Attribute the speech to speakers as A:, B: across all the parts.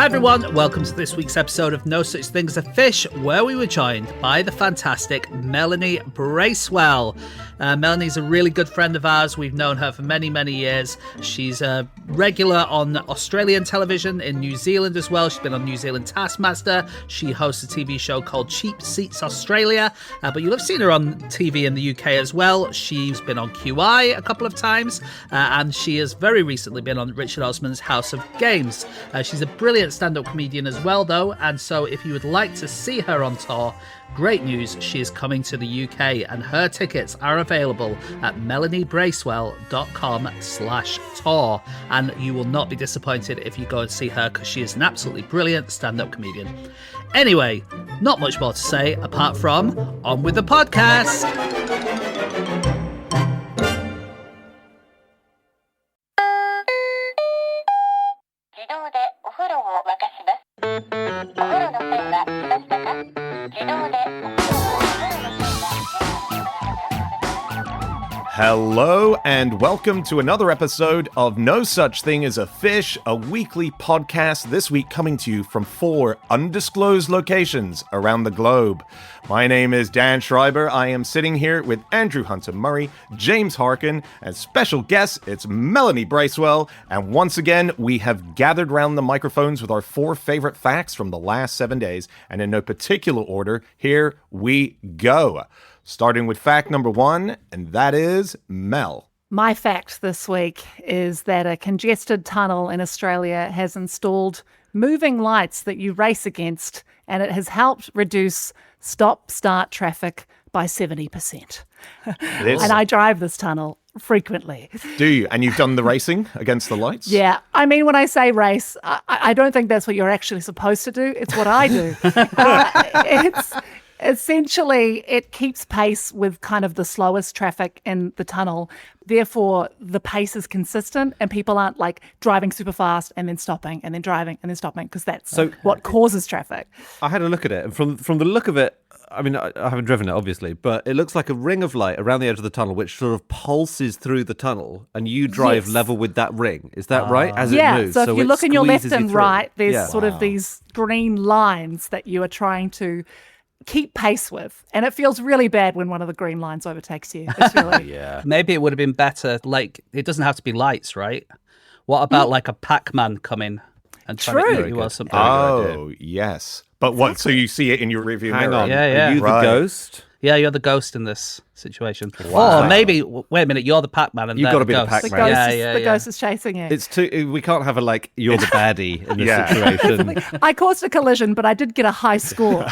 A: Hi everyone, welcome to this week's episode of No Such Thing as a Fish, where we were joined by the fantastic Melanie Bracewell. Melanie's a really good friend of ours. We've known her for many, many years. She's a regular on Australian television, in New Zealand as well. She's been on New Zealand Taskmaster. She hosts a TV show called Cheap Seats Australia, but you'll have seen her on TV in the UK as well. She's been on QI a couple of times, and she has very recently been on Richard Osman's House of Games. She's a brilliant stand-up comedian as well, though, and so if you would like to see her on tour, great news, she is coming to the UK, and her tickets are available at melaniebracewell.com/tour, and you will not be disappointed if you go and see her, because she is an absolutely brilliant stand-up comedian. Anyway, not much more to say apart from on with the podcast.
B: Hello and welcome to another episode of No Such Thing as a Fish, a weekly podcast, this week coming to you from 4 undisclosed locations around the globe. My name is Dan Schreiber. I am sitting here with Andrew Hunter-Murray, James Harkin, and special guest, it's Melanie Bracewell. And once again, we have gathered round the microphones with our 4 favorite facts from the last 7 days, and in no particular order, here we go. Starting with fact number 1, and that is Mel.
C: My fact this week is that a congested tunnel in Australia has installed moving lights that you race against, and it has helped reduce stop-start traffic by 70%. And I drive this tunnel frequently.
B: Do you? And you've done the racing against the lights?
C: Yeah. I mean, when I say race, I don't think that's what you're actually supposed to do. It's what I do. Essentially, it keeps pace with kind of the slowest traffic in the tunnel. Therefore, the pace is consistent and people aren't like driving super fast and then stopping and then driving and then stopping, because that's what causes traffic.
D: I had a look at it, and from the look of it, I mean, I haven't driven it, obviously, but it looks like a ring of light around the edge of the tunnel, which sort of pulses through the tunnel, and you drive level with that ring. Is that right? As it moves.
C: So if you look in your left and
D: through.
C: right, there's sort of these green lines that you are trying to keep pace with, and it feels really bad when one of the green lines overtakes you. It's really
A: Maybe it would have been better, like, it doesn't have to be lights, right? What about like a Pac-Man coming and trying to hit you or something?
B: Oh, yes. But what, so you see it in your rearview mirror?
D: Hang on,
A: Yeah.
D: Are you the ghost?
A: Yeah, you're the ghost in this situation.
D: Wow.
A: Or maybe, wait a minute, you're the Pac-Man and
D: You've
A: they're
D: got to be the
A: ghost.
D: Pac-Man.
C: The ghost is chasing you.
D: It's too. We can't have you're the baddie in this situation.
C: I caused a collision, but I did get a high score.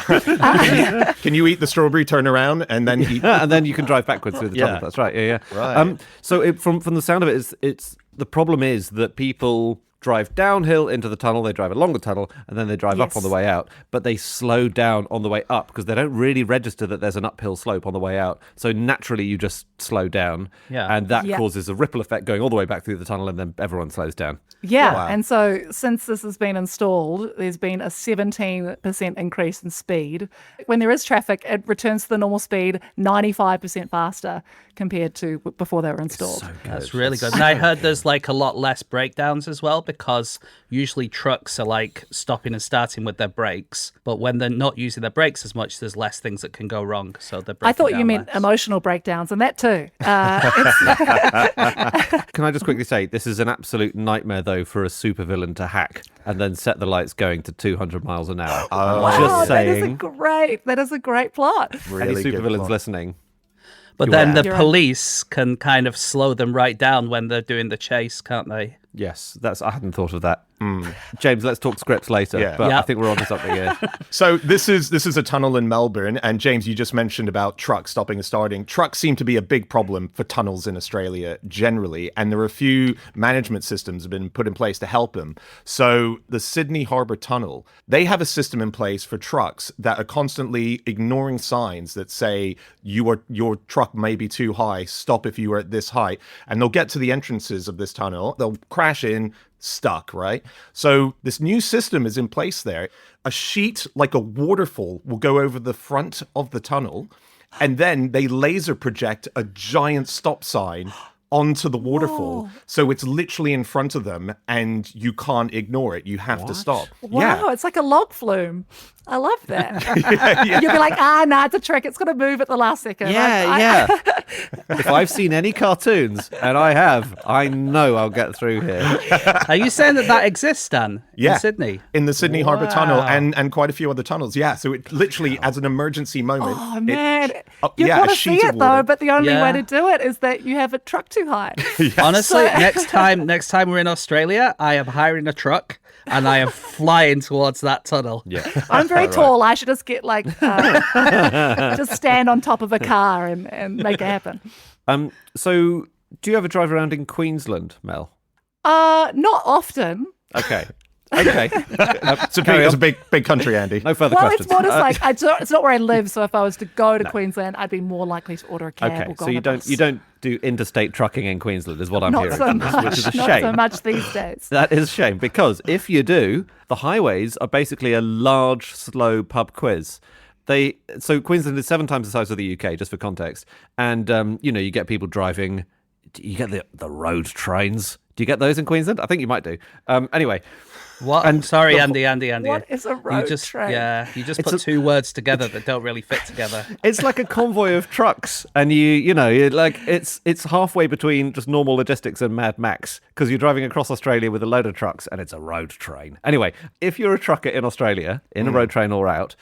B: Can you eat the strawberry, turn around, and then eat?
D: And then you can drive backwards through the tunnel. That's right. Yeah.
B: Right.
D: So from the sound of it, it's the problem is that people drive downhill into the tunnel, they drive along the tunnel, and then they drive up on the way out, but they slow down on the way up because they don't really register that there's an uphill slope on the way out. So naturally you just slow down, and that causes a ripple effect going all the way back through the tunnel, and then everyone slows down.
C: And so since this has been installed, there's been a 17% increase in speed. When there is traffic, it returns to the normal speed 95% faster compared to before they were installed.
D: So good.
A: That's really good. And I heard there's like a lot less breakdowns as well, because usually trucks are like stopping and starting with their brakes, but when they're not using their brakes as much, there's less things that can go wrong. So they're
C: I thought you meant
A: less.
C: emotional breakdowns, and that too.
D: Can I just quickly say, this is an absolute nightmare, though, for a supervillain to hack and then set the lights going to 200 miles an hour. Just saying.
C: That is a great plot.
B: Really
D: Any
B: good
D: supervillains
B: plot.
D: listening?
A: But then the police can kind of slow them right down when they're doing the chase, can't they?
D: Yes, I hadn't thought of that. James, let's talk scripts later, but I think we're onto something here.
B: So this is a tunnel in Melbourne, and James, you just mentioned about trucks stopping and starting. Trucks seem to be a big problem for tunnels in Australia generally, and there are a few management systems have been put in place to help them. So the Sydney Harbour Tunnel, they have a system in place for trucks that are constantly ignoring signs that say your truck may be too high, stop if you are at this height, and they'll get to the entrances of this tunnel, they'll crash in, stuck, right? So this new system is in place there. A sheet like a waterfall will go over the front of the tunnel, and then they laser project a giant stop sign onto the waterfall. So it's literally in front of them and you can't ignore it. You have to stop.
C: Wow, it's like a log flume. I love that. You'll be like, nah, it's a trick. It's going to move at the last second.
D: Yeah. If I've seen any cartoons, and I have, I know I'll get through here.
A: Are you saying that exists, Dan?
B: Yeah.
A: In Sydney?
B: In the Sydney Harbour
A: Wow.
B: Tunnel and quite a few other tunnels. Yeah, so it literally, as an emergency moment.
C: Oh, man.
B: You
C: You've got to see it, though, but the only
A: Yeah.
C: way to do it is that you have a truck too high.
A: Honestly, next time we're in Australia, I am hiring a truck and I am flying towards that tunnel.
D: Yeah.
C: I'm very tall. I should just get just stand on top of a car and make it happen.
D: So, do you ever drive around in Queensland, Mel?
C: Not often.
D: Okay.
B: It's a big country, Andy.
D: No further
C: Well,
D: questions.
C: it's more just like it's not where I live. So if I was to go to Queensland, I'd be more likely to order a cab
D: Okay,
C: or go
D: so
C: on
D: you
C: a
D: don't
C: bus.
D: do interstate trucking in Queensland, is what I'm
C: Not
D: hearing,
C: so
D: from this,
C: much.
D: which is a
C: Not
D: shame.
C: so much these days.
D: That is a shame, because if you do, the highways are basically a large, slow pub quiz. So Queensland is 7 times the size of the UK, just for context, and you get people driving. You get the road trains. Do you get those in Queensland? I think you might do. Anyway.
A: What?
D: And
A: Sorry, Andy.
C: What is a road train?
A: Yeah, you just put two words together that don't really fit together.
D: It's like a convoy of trucks, and it's halfway between just normal logistics and Mad Max, because you're driving across Australia with a load of trucks, and it's a road train. Anyway, if you're a trucker in Australia, in a road train or out,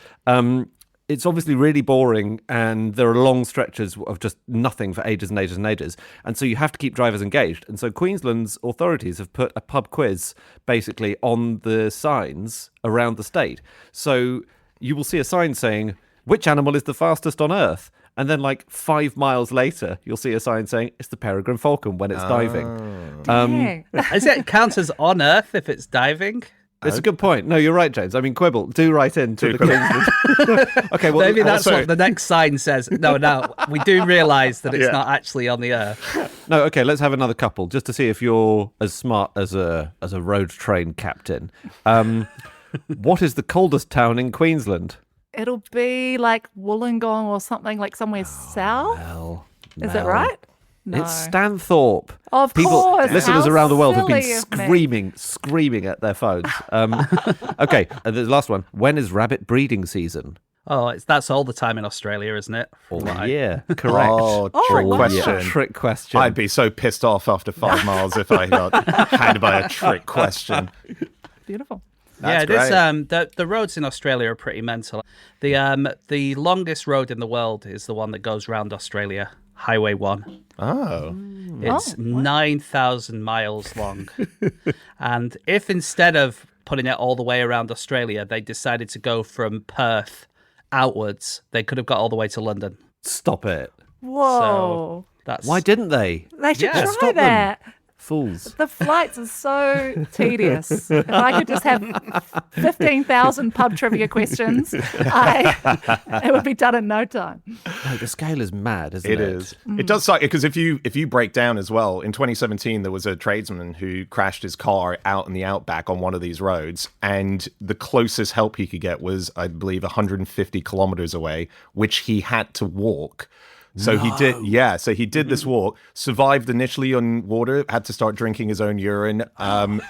D: it's obviously really boring, and there are long stretches of just nothing for ages and ages and ages. And so you have to keep drivers engaged. And so Queensland's authorities have put a pub quiz basically on the signs around the state. So you will see a sign saying, which animal is the fastest on Earth? And then 5 miles later, you'll see a sign saying, it's the peregrine falcon when it's diving.
C: Dang.
A: Is it count as on Earth if it's diving?
D: It's a good point. No, you're right, James. I mean, quibble. Do write in to the Queensland. Okay, well,
A: Maybe that's
D: also-
A: what the next sign says. No, we do realise that it's not actually on the Earth.
D: No, okay, let's have another couple just to see if you're as smart as a road train captain. What is the coldest town in Queensland?
C: It'll be like Wollongong or something, like somewhere south. Is that right? No.
D: It's Stanthorpe.
C: Of
D: People,
C: course.
D: listeners
C: How
D: around the world have been
C: silly of me.
D: screaming at their phones. Okay, and the last one. When is rabbit breeding season?
A: Oh, that's all the time in Australia, isn't it?
D: Oh,
A: Right.
D: yeah, correct.
B: Oh, trick
C: wow.
B: question.
D: Trick question.
B: I'd be so pissed off after 5 miles if I got had by a trick question.
C: Beautiful.
A: Yeah,
B: That's
A: this the roads in Australia are pretty mental. The longest road in the world is the one that goes round Australia, Highway 1.
B: Oh.
A: It's 9,000 miles long. And if instead of putting it all the way around Australia, they decided to go from Perth outwards, they could have got all the way to London.
D: Stop it.
C: Whoa.
A: That's
D: Why didn't they?
C: They should
A: Yeah,
C: try
D: stop them.
C: that.
D: Fools.
C: The flights are so tedious. If I could just have 15,000 pub trivia questions, it would be done in no time.
D: No, the scale is mad, isn't it?
B: It is. It does suck because if you break down as well, in 2017 there was a tradesman who crashed his car out in the outback on one of these roads, and the closest help he could get was, I believe, 150 kilometers away, which he had to walk. So he did this walk, survived initially on water, had to start drinking his own urine, and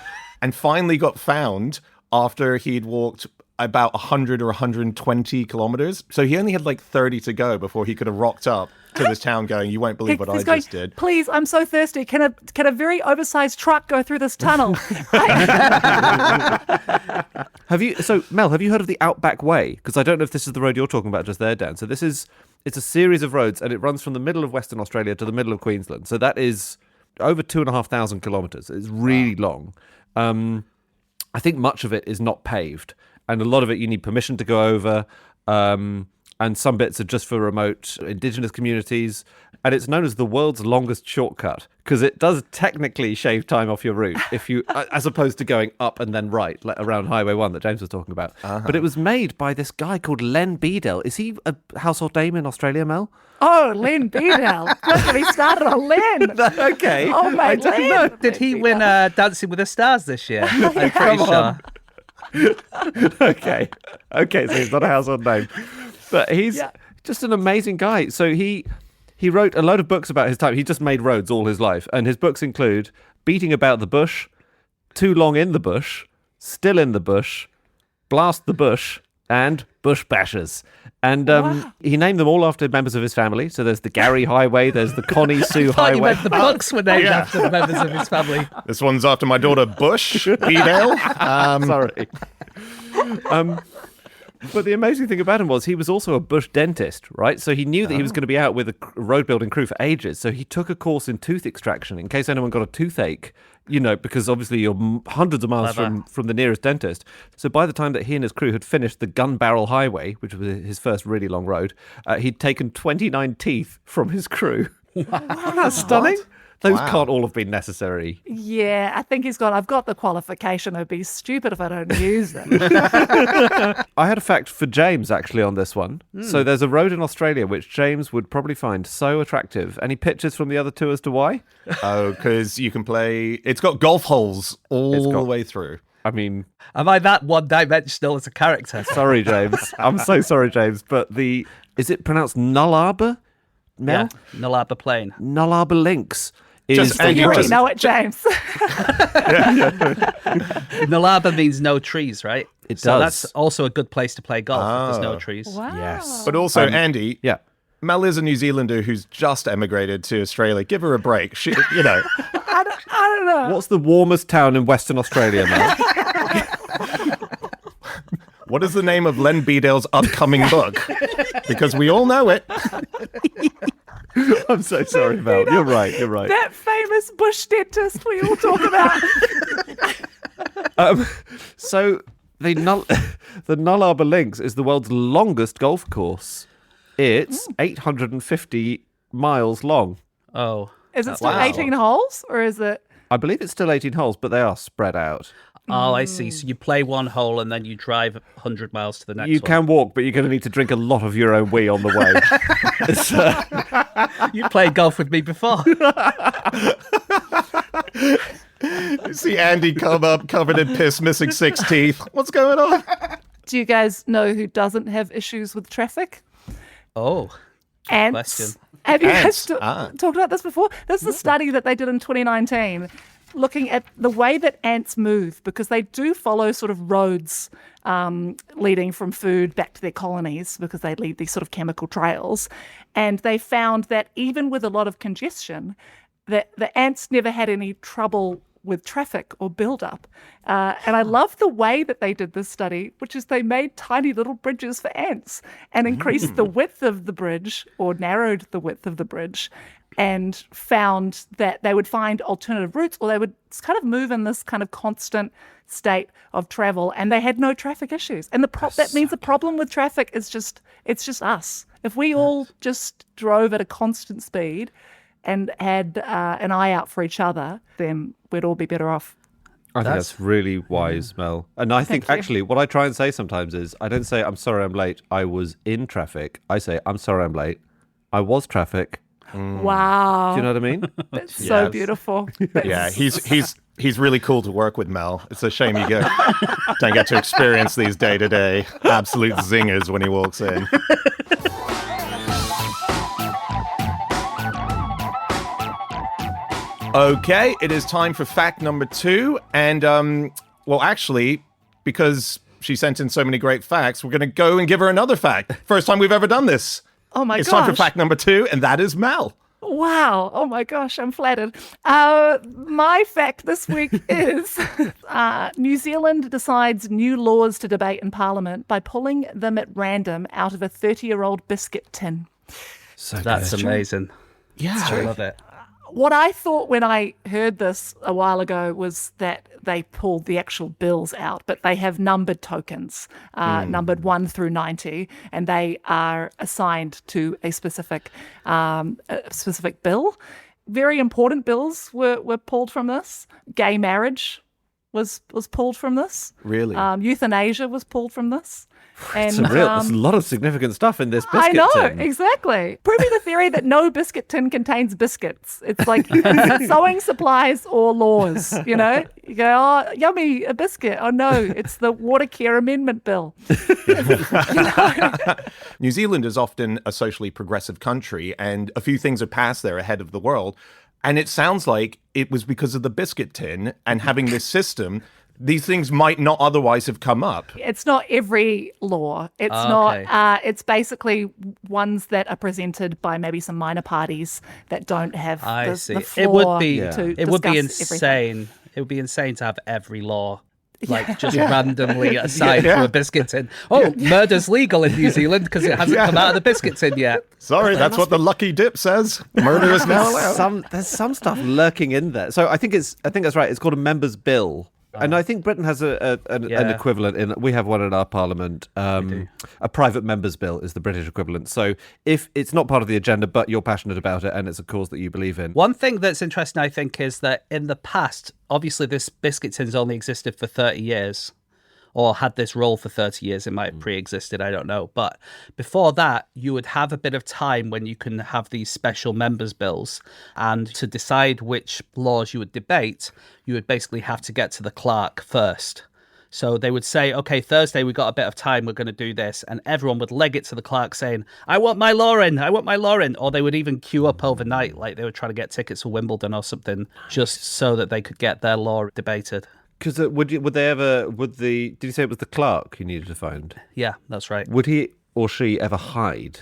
B: finally got found after he'd walked about 100 or 120 kilometers. So he only had 30 to go before he could have rocked up to this town going, you won't believe what I just did.
C: Please, I'm so thirsty. Can a very oversized truck go through this tunnel?
D: Mel, have you heard of the Outback Way? Because I don't know if this is the road you're talking about just there, Dan. So it's a series of roads, and it runs from the middle of Western Australia to the middle of Queensland. So that is over 2,500 kilometres. It's really long. I think much of it is not paved, and a lot of it you need permission to go over. And some bits are just for remote Indigenous communities. And it's known as the world's longest shortcut because it does technically shave time off your route if you, as opposed to going up and then right, like around Highway 1 that James was talking about. But it was made by this guy called Len Beadell. Is he a household name in Australia, Mel?
C: Oh, Len Beadell. Don't get me started on Len.
D: Okay.
C: Oh, my Len.
A: Did he win Dancing with the Stars this year? I'm pretty sure.
D: Okay, so he's not a household name. But he's just an amazing guy. So he He wrote a load of books about his time. He just made roads all his life. And his books include Beating About the Bush, Too Long in the Bush, Still in the Bush, Blast the Bush, and Bush Bashers. And he named them all after members of his family. So there's the Gary Highway, there's the Connie Sue
A: I thought you
D: Highway.
A: meant the books were named after the members of his family.
B: This one's after my daughter Bush, Bedale.
D: Sorry. But the amazing thing about him was he was also a bush dentist, right? So he knew that he was going to be out with a road building crew for ages. So he took a course in tooth extraction in case anyone got a toothache, because obviously you're hundreds of miles from the nearest dentist. So by the time that he and his crew had finished the Gun Barrel Highway, which was his first really long road, he'd taken 29 teeth from his crew. Wow. That's stunning. Those can't all have been necessary.
C: Yeah, I think I've got the qualification. It'd be stupid if I don't use them.
D: I had a fact for James, actually, on this one. So there's a road in Australia which James would probably find so attractive. Any pictures from the other two as to why?
B: Oh, because you can play... It's got golf holes all the way through.
D: I mean...
A: Am I that one-dimensional as a character?
D: Sorry, James. I'm so sorry, James. But is it pronounced Nullarbor?
A: Yeah, Nullarbor Plain.
D: Nullarbor Links.
C: You already know it, James.
A: Nullarbor means no trees, right?
D: It
A: so
D: does.
A: That's also a good place to play golf if there's no trees.
C: Wow.
D: Yes.
B: But also, Andy...
D: Yeah.
B: Mel is a New Zealander who's just emigrated to Australia. Give her a break. She,
C: I don't know.
D: What's the warmest town in Western Australia, Mel?
B: What is the name of Len Bedale's upcoming book? Because we all know it.
D: I'm so sorry, Mel. You're right.
C: That famous bush dentist we all talk about.
D: So the Nullarbor Links is the world's longest golf course. It's 850 miles long.
A: Oh.
C: Is it still 18 holes, or is it...
D: I believe it's still 18 holes, but they are spread out.
A: Oh, I see. So you play one hole and then you drive 100 miles to the next one.
D: You can walk, but you're going to need to drink a lot of your own wee on the way.
A: You played golf with me before.
B: You see Andy come up covered in piss, missing 6 teeth. What's going on?
C: Do you guys know who doesn't have issues with traffic?
A: Oh,
C: Ants.
A: question.
C: Have you
B: Ants.
C: guys talked about this before? This is a study that they did in 2019 looking at the way that ants move, because they do follow sort of roads leading from food back to their colonies, because they lead these sort of chemical trails. And they found that even with a lot of congestion, that the ants never had any trouble with traffic or build-up. And I love the way that they did this study, which is they made tiny little bridges for ants and increased the width of the bridge, or narrowed the width of the bridge, and found that they would find alternative routes, or they would kind of move in this kind of constant state of travel, and they had no traffic issues. And that means the problem with traffic is it's just us. If we all just drove at a constant speed and had an eye out for each other, then we'd all be better off.
D: I think that's really wise, Mel. And I think actually what I try and say sometimes is, I don't say, I'm sorry I'm late, I was in traffic. I say, I'm sorry I'm late, I was traffic.
C: Wow.
D: Do you know what I mean?
C: That's so beautiful.
B: Yeah, he's really cool to work with, Mel. It's a shame you don't get to experience these day to day absolute zingers when he walks in. Okay, it is time for fact number 2. And, well, actually, because she sent in so many great facts, we're going to go and give her another fact. First time we've ever done this.
C: Oh, my gosh.
B: It's time for fact number 2, and that is Mel.
C: Wow. Oh, my gosh. I'm flattered. My fact this week is New Zealand decides new laws to debate in Parliament by pulling them at random out of a 30-year-old biscuit tin.
A: That's amazing.
B: Yeah.
A: I love it.
C: What I thought when I heard this a while ago was that they pulled the actual bills out, but they have numbered tokens, numbered 1 through 90, and they are assigned to a specific bill. Very important bills were pulled from this. Gay marriage was pulled from this.
B: Really?
C: Euthanasia was pulled from this. And
D: There's a lot of significant stuff in this
C: I
D: biscuit
C: know,
D: tin.
C: exactly. Proving the theory that no biscuit tin contains biscuits. It's like sewing supplies or laws, you know? You go, oh, yummy, a biscuit. Oh, no, it's the Water Care Amendment Bill.
B: New Zealand is often a socially progressive country, and a few things are passed there ahead of the world. And it sounds like it was because of the biscuit tin and having this system. These things might not otherwise have come up.
C: It's not every law. It's not. It's basically ones that are presented by maybe some minor parties that don't have the floor.
A: It would be
C: discuss
A: insane.
C: everything.
A: It would be insane to have every law like just randomly aside for a biscuit tin. Oh, murder's legal in New Zealand because it hasn't come out of the biscuit tin yet.
B: Sorry, that's what the lucky dip says. Murder is now allowed.
D: There's some stuff lurking in there. So I think that's right. It's called a members' bill. And I think Britain has an equivalent in. We have one in our parliament. A private member's bill is the British equivalent. So if it's not part of the agenda, but you're passionate about it and it's a cause that you believe in.
A: One thing that's interesting, I think, is that in the past, obviously this biscuit tin's only existed for 30 years. Or had this role for 30 years. It might have pre-existed, I don't know. But before that, you would have a bit of time when you can have these special members' bills. And to decide which laws you would debate, you would basically have to get to the clerk first. So they would say, okay, Thursday, we got a bit of time, we're going to do this. And everyone would leg it to the clerk saying, I want my law in, I want my law in. Or they would even queue up overnight, like they were trying to get tickets for Wimbledon or something, just so that they could get their law debated.
D: Because did you say it was the clerk you needed to find?
A: Yeah, that's right.
D: Would he or she ever hide?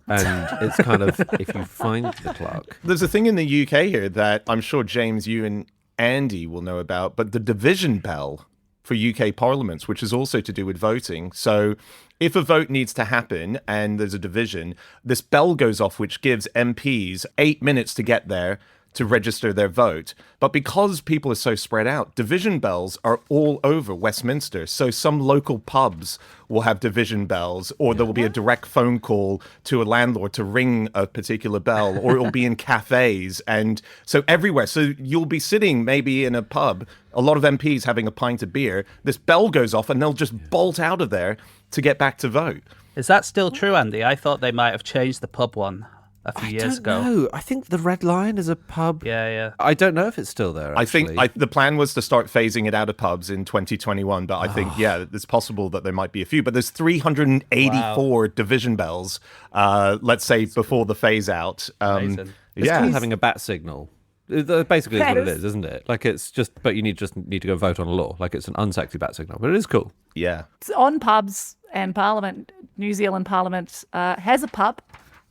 D: And it's kind of, if you find the clerk.
B: There's a thing in the UK here that I'm sure, James, you and Andy will know about, but the division bell for UK parliaments, which is also to do with voting. So if a vote needs to happen and there's a division, this bell goes off, which gives MPs 8 minutes to get there to register their vote. But because people are so spread out, division bells are all over Westminster. So some local pubs will have division bells, or there will be a direct phone call to a landlord to ring a particular bell, or it will be in cafes. And so everywhere. So you'll be sitting maybe in a pub, a lot of MPs having a pint of beer. This bell goes off and they'll just bolt out of there to get back to vote.
A: Is that still true, Andy? I thought they might have changed the pub one a few years ago.
D: No, I think the Red Lion is a pub.
A: Yeah.
D: I don't know if it's still there, actually.
B: I think the plan was to start phasing it out of pubs in 2021, but I think, it's possible that there might be a few. But there's 384 division bells, let's say, before the phase out.
D: It's called having a bat signal. Basically, is what it is, isn't it? Like, it's just, but you just need to go vote on a law. Like, it's an unsexy bat signal, but it is cool.
B: Yeah.
C: On pubs and Parliament, New Zealand Parliament has a pub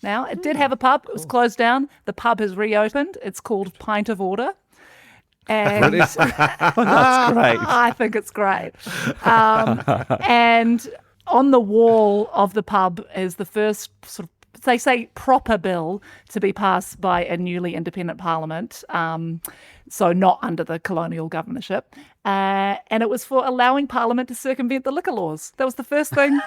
C: now. It did have a pub. It was closed down. The pub has reopened. It's called Pint of Order. And
D: That's great.
C: I think it's great. And on the wall of the pub is the first sort of, they say, proper bill to be passed by a newly independent parliament, so not under the colonial governorship. And it was for allowing Parliament to circumvent the liquor laws. That was the first thing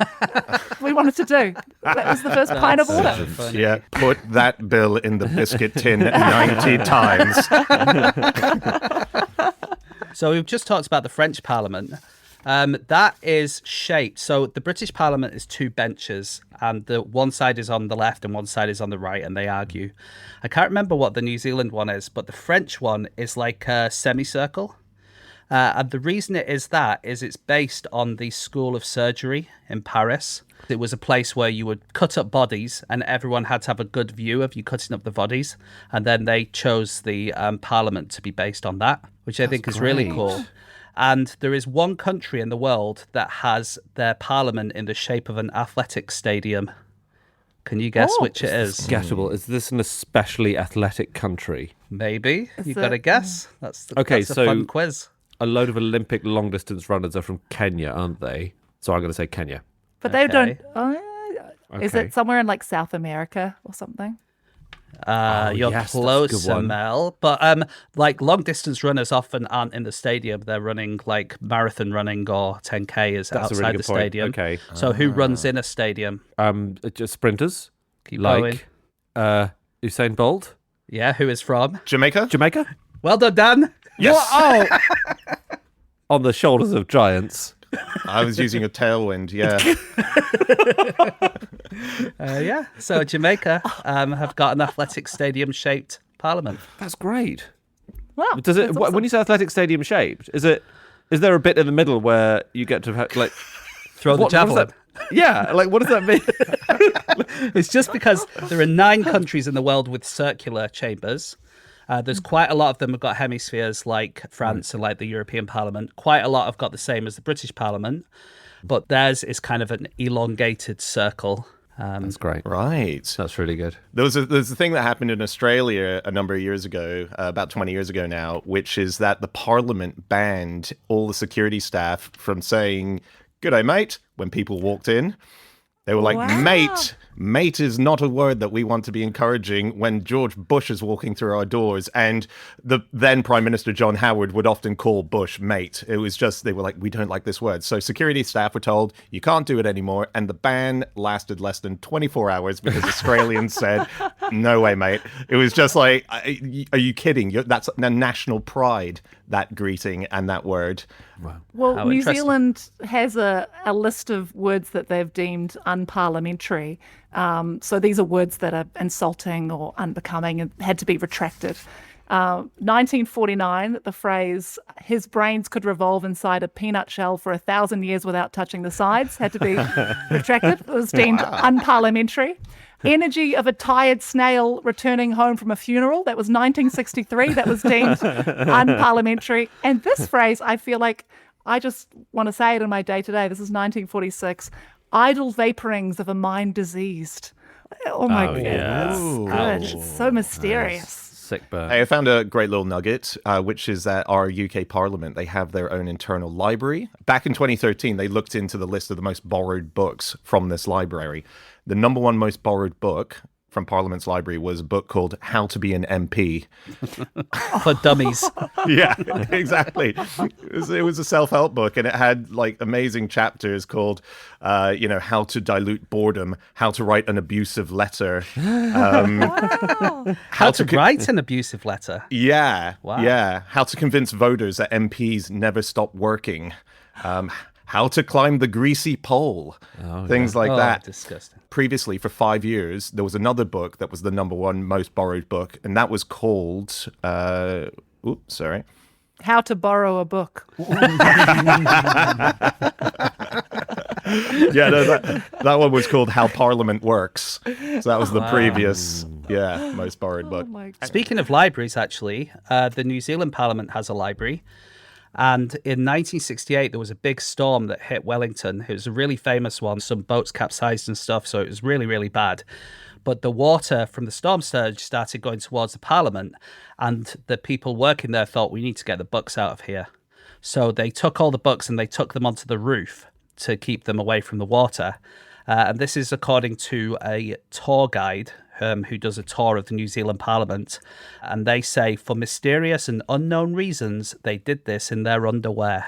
C: we wanted to do. That was the first pint of order.
B: Yeah, put that bill in the biscuit tin 90 times.
A: So we've just talked about the French Parliament. That is shaped. So the British Parliament is two benches, and the one side is on the left and one side is on the right, and they argue. I can't remember what the New Zealand one is, but the French one is like a semicircle. And the reason it is that is it's based on the School of Surgery in Paris. It was a place where you would cut up bodies and everyone had to have a good view of you cutting up the bodies. And then they chose the Parliament to be based on that, which I think is really cool. And there is one country in the world that has their parliament in the shape of an athletic stadium. Can you guess which it is?
D: Guessable. Is this an especially athletic country?
A: Maybe. You've got to guess. That's a fun quiz.
D: A load of Olympic long-distance runners are from Kenya, aren't they? So I'm going to say Kenya.
C: But they don't... Is it somewhere in like South America or something?
A: You're close, Mel. But like long distance runners often aren't in the stadium. They're running like marathon running or 10K is outside the stadium.
D: Okay.
A: So who runs in a stadium?
D: Just sprinters.
A: Keep going.
D: Usain Bolt.
A: Yeah, who is from?
B: Jamaica?
A: Well done, Dan.
B: Yes.
D: On the shoulders of giants.
B: I was using a tailwind, yeah.
A: Yeah. So Jamaica have got an athletic stadium-shaped parliament.
D: That's great.
C: Wow,
D: Does it?
C: that's awesome.
D: When you say athletic stadium shaped, is there a bit in the middle where you get to like
A: Throw the
D: what does
A: javelin.
D: that- Yeah, like what does that mean?
A: It's just because there are 9 countries in the world with circular chambers. There's quite a lot of them have got hemispheres like France and like the European Parliament. Quite a lot have got the same as the British Parliament, but theirs is kind of an elongated circle.
D: That's great.
B: Right.
D: That's really good.
B: There's a thing that happened in Australia a number of years ago, about 20 years ago now, which is that the Parliament banned all the security staff from saying, "G'day, mate," when people walked in. They were like,
C: Wow.
B: mate is not a word that we want to be encouraging when George Bush is walking through our doors. And the then Prime Minister John Howard would often call Bush mate. It was just, they were like, we don't like this word. So security staff were told, you can't do it anymore. And the ban lasted less than 24 hours because Australians said, no way, mate. It was just like, are you kidding? That's a national pride, that greeting and that word.
C: Well,
A: How
C: New
A: interesting.
C: Zealand has a list of words that they've deemed unparliamentary. So these are words that are insulting or unbecoming and had to be retracted. 1949, the phrase, his brains could revolve inside a peanut shell for 1,000 years without touching the sides, had to be retracted. It was deemed unparliamentary. Energy of a tired snail returning home from a funeral. That was 1963. That was deemed unparliamentary. And this phrase, I feel like I just want to say it in my day-to-day. This is 1946. Idle vaporings of a mind diseased. Oh my God.
A: yes.
C: It's good. It's so mysterious.
D: Sick burn.
B: Hey, I found a great little nugget, which is that our UK Parliament, they have their own internal library. Back in 2013, they looked into the list of the most borrowed books from this library. The number one most borrowed book from Parliament's library was a book called How to Be an MP.
A: For dummies.
B: Yeah, exactly. It was a self-help book, and it had like amazing chapters called, how to dilute boredom, how to write an abusive letter,
A: How to write an abusive letter.
B: Yeah,
A: Wow.
B: yeah. How to convince voters that MPs never stop working. How to climb the greasy pole. Things like
A: Oh,
B: that.
A: disgusting.
B: Previously, for 5 years, there was another book that was the number one most borrowed book, and that was called... sorry.
C: How to borrow a book.
B: Yeah, no, that one was called How Parliament Works. So that was the previous, most borrowed book.
C: Oh my
A: Speaking of libraries, actually, the New Zealand Parliament has a library. And in 1968, there was a big storm that hit Wellington. It was a really famous one. Some boats capsized and stuff, so it was really, really bad. But the water from the storm surge started going towards the Parliament, and the people working there thought, we need to get the books out of here. So they took all the books and they took them onto the roof to keep them away from the water. And this is according to a tour guide who does a tour of the New Zealand Parliament. And they say, for mysterious and unknown reasons, they did this in their underwear.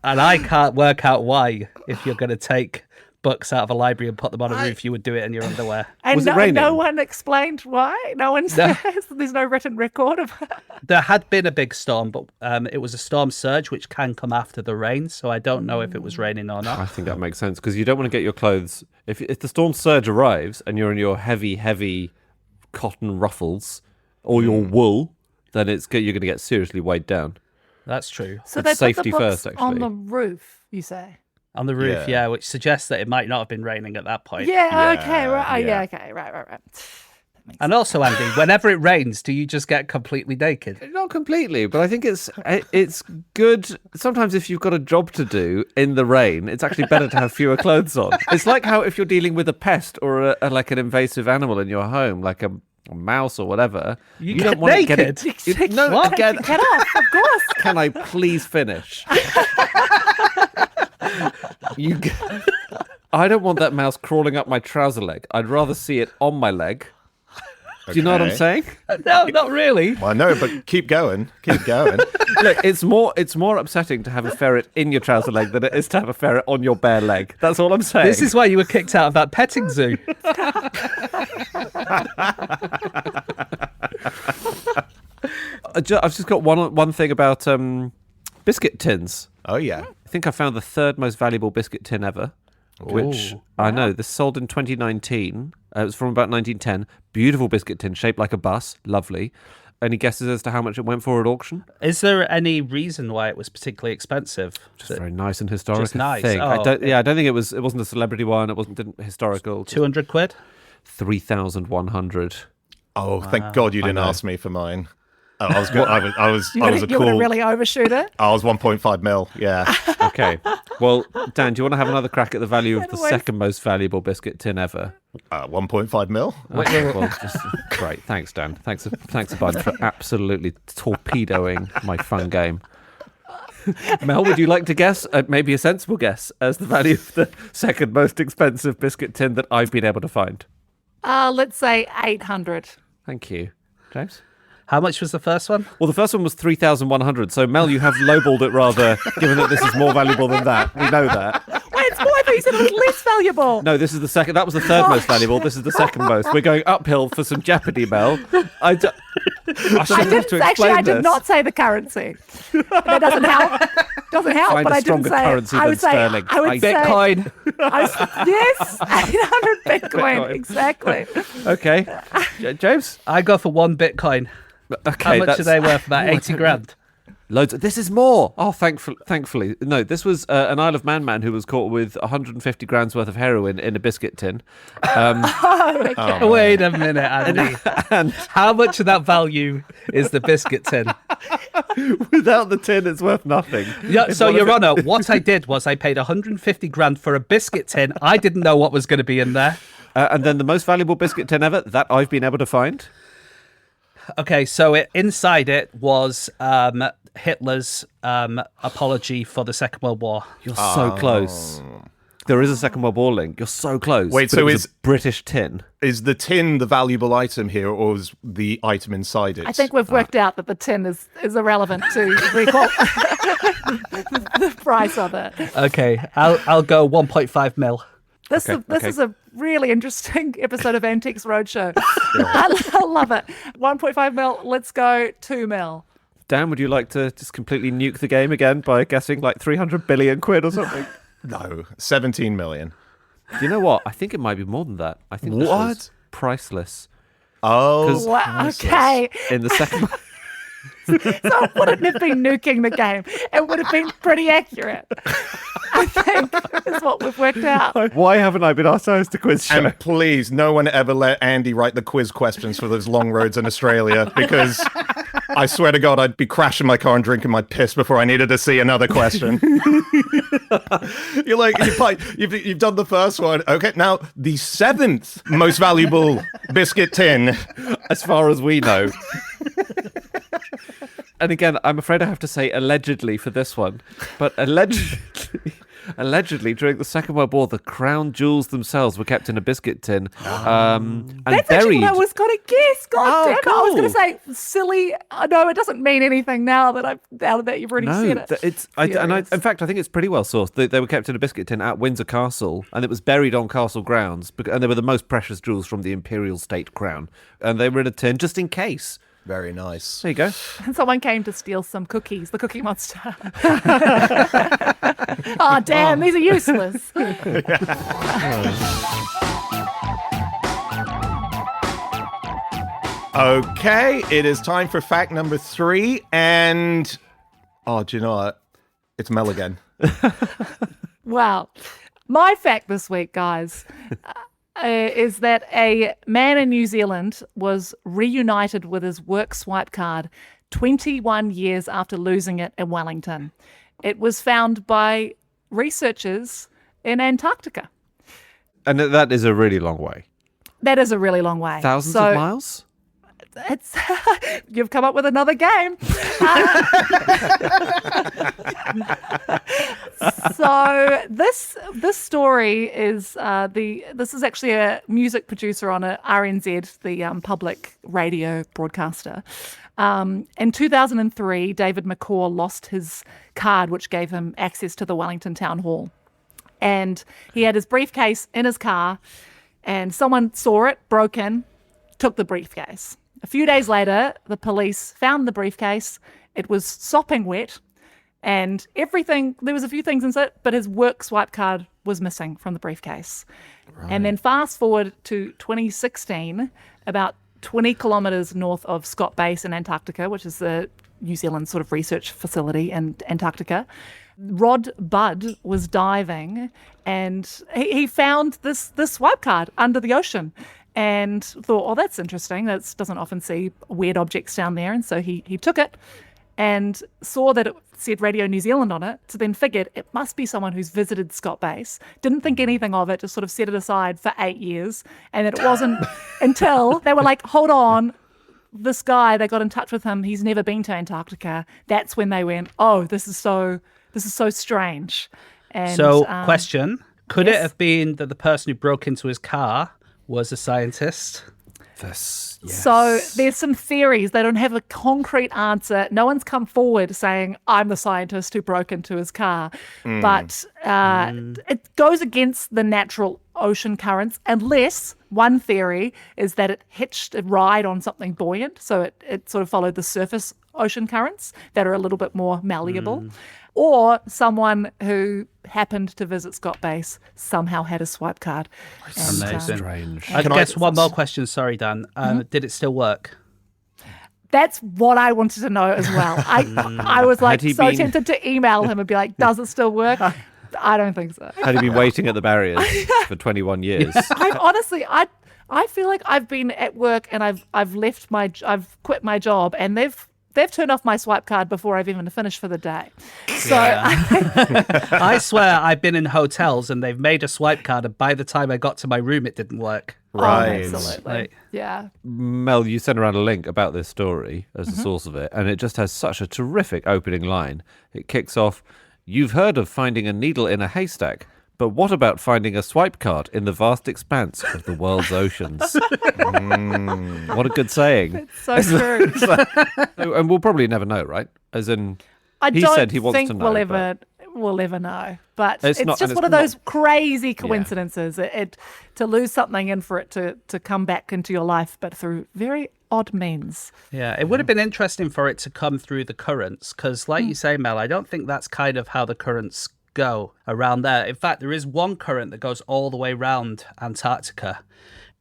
A: And I can't work out why, if you're going to take books out of a library and put them on a roof, you would do it in your underwear.
C: And
D: Was it
C: no
D: raining?
C: one explained why. No one says. There's no written record of it.
A: There had been a big storm, but it was a storm surge, which can come after the rain. So I don't know if it was raining or
D: I
A: not.
D: think that makes sense because you don't want to get your clothes. If the storm surge arrives and you're in your heavy cotton ruffles or your wool, then you're going to get seriously weighed down.
A: That's true.
C: So
D: It's
C: they put
D: safety
C: the books
D: first,
C: on
D: actually.
C: the roof, you say?
A: On the roof,
B: Yeah.
A: yeah, which suggests that it might not have been raining at that point.
C: Yeah, okay, right. Oh,
B: yeah.
C: yeah, okay, right.
A: And also, Andy, whenever it rains, do you just get completely naked?
D: Not completely, but I think it's good. Sometimes if you've got a job to do in the rain, it's actually better to have fewer clothes on. It's like how if you're dealing with a pest or like an invasive animal in your home, like a mouse or whatever,
A: You
D: don't
A: get
D: want
A: naked?
D: to get it. No,
A: What?
D: again,
C: Get off, of course.
D: can I please finish? I don't want that mouse crawling up my trouser leg. I'd rather see it on my leg. Do you know what I'm
B: Okay.
D: saying?
A: No, not really.
B: Well, no, but keep going. Keep going.
D: Look, it's more upsetting to have a ferret in your trouser leg than it is to have a ferret on your bare leg. That's all I'm saying.
A: This is why you were kicked out of that petting zoo.
D: I've just got one thing about biscuit tins.
B: Oh, yeah.
D: I think I found the third most valuable biscuit tin ever, which I know. This sold in 2019. It was from about 1910. Beautiful biscuit tin, shaped like a bus. Lovely. Any guesses as to how much it went for at auction?
A: Is there any reason why it was particularly expensive?
D: Just very nice and historic.
A: Just nice.
D: Thing.
A: Oh,
D: I don't think it wasn't a celebrity one. It wasn't historical.
A: 200 quid?
D: 3,100.
B: Oh, thank God you didn't ask me for mine. Oh, I was
C: You're
B: a
C: going to
B: cool.
C: really overshoot it?
B: I was 1.5 mil. Yeah.
D: Okay. Well, Dan, do you want to have another crack at the value of the
C: Anyways.
D: second most valuable biscuit tin ever?
B: 1.5 mil.
D: Well, great. Thanks, Dan. Thanks a bunch for absolutely torpedoing my fun game. Mel, would you like to guess, maybe a sensible guess, as the value of the second most expensive biscuit tin that I've been able to find?
C: Let's say 800.
D: Thank you. James?
A: How much was the first one?
D: Well, the first one was 3,100. So, Mel, you have lowballed it rather, given that this is more valuable than that. We know that.
C: Wait, it's more. I thought you said it was less valuable.
D: No, this is the second. That was the third most valuable. This is the second most. We're going uphill for some jeopardy, Mel. I shouldn't have to explain
C: I did
D: this.
C: not say the currency. That doesn't help.
D: Find
C: but
D: a
C: I didn't
D: stronger
C: say
D: currency
C: it. I
D: than
C: would say
D: sterling.
C: I would say
A: Bitcoin.
C: yes, 800 Bitcoin.
D: Bitcoin.
C: Exactly.
D: Okay. James?
A: I go for 1 Bitcoin.
D: Okay.
A: How much are they worth? About 80 grand.
D: Loads. This is more. Oh, thankfully. No, this was an Isle of Man who was caught with 150 grams worth of heroin in a biscuit tin.
A: Wait a minute, Andy.
D: And
A: How much of that value is the biscuit tin?
D: without the tin, it's worth nothing.
A: Yeah, so, Your Honour, what I did was I paid 150 grand for a biscuit tin. I didn't know what was going to be in there.
D: And then the most valuable biscuit tin ever that I've been able to find.
A: Okay, so inside it was Hitler's apology for the Second World War.
D: You're so close. There is a Second World War link. You're so close.
B: Wait,
D: but
B: so
D: it was
B: is-
D: a British tin?
B: Is the tin the valuable item here, or is the item inside it?
C: I think we've worked out that the tin is irrelevant to the price of it.
A: Okay, I'll go 1.5 mil.
C: This
D: Okay.
C: is a really interesting episode of Antiques Roadshow. I love it. 1.5 mil. Let's go 2 mil.
D: Dan, would you like to just completely nuke the game again by guessing like 300 billion quid or something?
B: No, 17 million.
D: Do you know what? I think it might be more than that. I think this
B: What?
D: was priceless.
B: Oh,
C: Wow, okay.
D: In the second...
C: So it wouldn't have been nuking the game. It would have been pretty accurate. I think is what we've worked out.
D: Why haven't I been asked to host a quiz show?
B: and please, no one ever let Andy write the quiz questions for those long roads in Australia, because I swear to God, I'd be crashing my car and drinking my piss before I needed to see another question. You've done the first one. Okay, now the seventh most valuable biscuit tin.
D: As far as we know. And again, I'm afraid I have to say allegedly for this one, but allegedly during the Second World War, the crown jewels themselves were kept in a biscuit tin and
C: That's actually
D: buried.
C: what I was going to guess. God damn it. I was going to
D: cool.
C: say silly. No, it doesn't mean anything now that you've already said it.
D: In fact, I think it's pretty well sourced. They were kept in a biscuit tin at Windsor Castle, and it was buried on castle grounds, and they were the most precious jewels from the imperial state crown, and they were in a tin just in case.
B: Very nice.
D: There you go.
C: And someone came to steal some cookies, the Cookie Monster. Oh, damn, these are useless.
B: Okay, it is time for fact number 3, and do you know what? It's Mel again.
C: Wow. My fact this week, guys, is that a man in New Zealand was reunited with his work swipe card 21 years after losing it in Wellington. It was found by researchers in Antarctica.
D: And that is a really long way.
C: That is a really long way.
D: Thousands of miles?
C: It's you've come up with another game. So this story is this is actually a music producer on a RNZ, the public radio broadcaster. In 2003, David McCaw lost his card, which gave him access to the Wellington Town Hall, and he had his briefcase in his car, and someone saw it, broke in, took the briefcase. A few days later, the police found the briefcase. It was sopping wet, and there was a few things in it, but his work swipe card was missing from the briefcase. Right. And then fast forward to 2016, about 20 kilometres north of Scott Base in Antarctica, which is the New Zealand sort of research facility in Antarctica. Rod Budd was diving, and he found this swipe card under the ocean and thought, oh, that's interesting. That doesn't often see weird objects down there. And so he took it and saw that it said Radio New Zealand on it, so then figured it must be someone who's visited Scott Base. Didn't think anything of it, just sort of set it aside for 8 years. And it wasn't until they were like, hold on, this guy, they got in touch with him, he's never been to Antarctica. That's when they went, oh, this is so strange. And,
A: so, question, could
C: yes?
A: it have been that the person who broke into his car was a scientist?
D: Yes.
C: So there's some theories. They don't have a concrete answer. No one's come forward saying, I'm the scientist who broke into his car. But it goes against the natural ocean currents, unless one theory is that it hitched a ride on something buoyant. So it sort of followed the surface ocean currents that are a little bit more malleable. Or someone who happened to visit Scott Base somehow had a swipe card.
A: Amazing.
D: Strange.
A: I guess one more question. Sorry, Dan. Did it still work?
C: That's what I wanted to know as well. I was like so tempted to email him and be like, does it still work? I don't think so.
D: Had he been waiting at the barriers for 21 years?
C: I feel like I've been at work and I've quit my job, and they've turned off my swipe card before I've even finished for the day. So
A: I swear I've been in hotels and they've made a swipe card, and by the time I got to my room, it didn't work.
B: Right.
C: Absolutely.
A: Right.
C: Yeah.
D: Mel, you sent around a link about this story as the source of it, and it just has such a terrific opening line. It kicks off, "You've heard of finding a needle in a haystack, but what about finding a swipe card in the vast expanse of the world's oceans?" What a good saying.
C: It's so true.
D: And we'll probably never know, right? As in, he
C: don't
D: said he wants
C: think
D: to know.
C: we'll ever know. But
D: It's
C: it's
D: not-
C: just
D: and
C: one
D: it's
C: of those crazy coincidences. It to lose something and for it to come back into your life, but through very odd means.
A: Yeah, it would have been interesting for it to come through the currents, because like you say, Mel, I don't think that's kind of how the currents go around there. In fact, there is one current that goes all the way around Antarctica.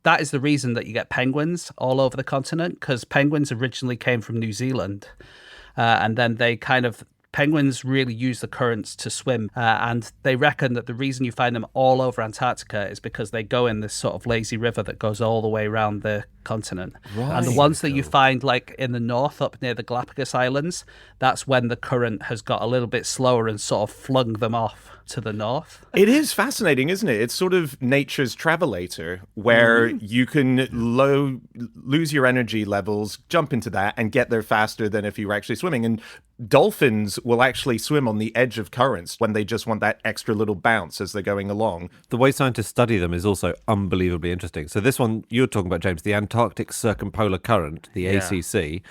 A: That is the reason that you get penguins all over the continent, because penguins originally came from New Zealand, and then penguins really use the currents to swim, and they reckon that the reason you find them all over Antarctica is because they go in this sort of lazy river that goes all the way around the continent. Right. And the ones that you find like in the north up near the Galapagos Islands, that's when the current has got a little bit slower and sort of flung them off to the north.
B: It is fascinating, isn't it? It's sort of nature's travelator, where you can lose your energy levels, jump into that, and get there faster than if you were actually swimming. And dolphins will actually swim on the edge of currents when they just want that extra little bounce as they're going along.
D: The way scientists study them is also unbelievably interesting. So this one you're talking about, James, the Antarctic Circumpolar Current, the ACC.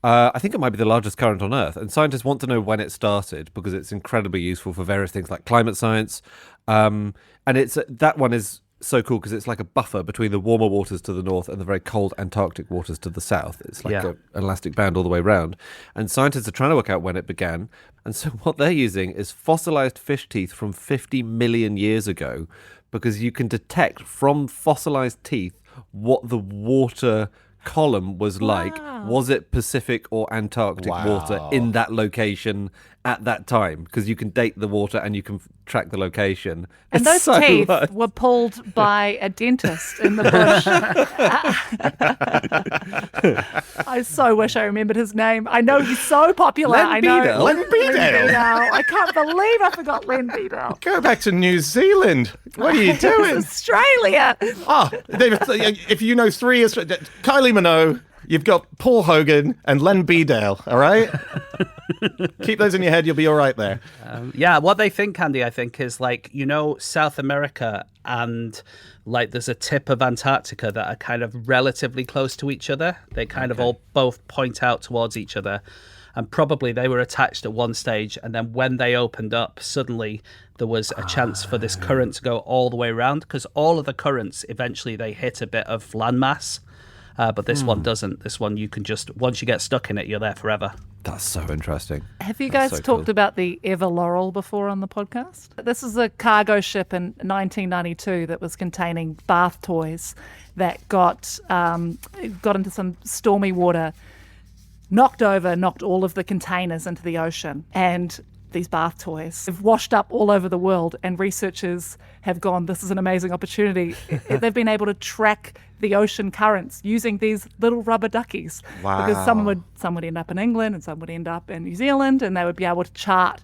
D: I think it might be the largest current on Earth, and scientists want to know when it started because it's incredibly useful for various things like climate science. And that one is so cool because it's like a buffer between the warmer waters to the north and the very cold Antarctic waters to the south. It's like an elastic band all the way around. And scientists are trying to work out when it began. And so what they're using is fossilized fish teeth from 50 million years ago, because you can detect from fossilized teeth what the water column was like. Was it Pacific or Antarctic water in that location at that time? Because you can date the water and you can track the location.
C: And
D: It's
C: those
D: so
C: teeth
D: much.
C: were pulled by a dentist in the bush. I so wish I remembered his name. I know he's so popular.
B: Len Beadle. Len Beadle.
C: I can't believe I forgot Len Beadle.
B: Go back to New Zealand. What are you doing?
C: Australia.
B: If you know three, Kylie Minogue, you've got Paul Hogan and Len Beadle, all right? Keep those in your head, you'll be all right there.
A: What they think, Andy, I think, is like, South America and like there's a tip of Antarctica that are kind of relatively close to each other. They kind of all both point out towards each other. And probably they were attached at one stage, and then when they opened up, suddenly there was a chance for this current to go all the way around, because all of the currents, eventually they hit a bit of landmass. But this one doesn't. This one, you can just, once you get stuck in it, you're there forever.
D: That's so interesting.
C: Have you guys
D: so
C: talked
D: cool.
C: about the Ever Laurel before on the podcast? This is a cargo ship in 1992 that was containing bath toys that got into some stormy water, knocked all of the containers into the ocean, and these bath toys have washed up all over the world, and researchers have gone, this is an amazing opportunity. They've been able to track the ocean currents using these little rubber duckies.
B: Wow.
C: Because some would end up in England and some would end up in New Zealand, and they would be able to chart.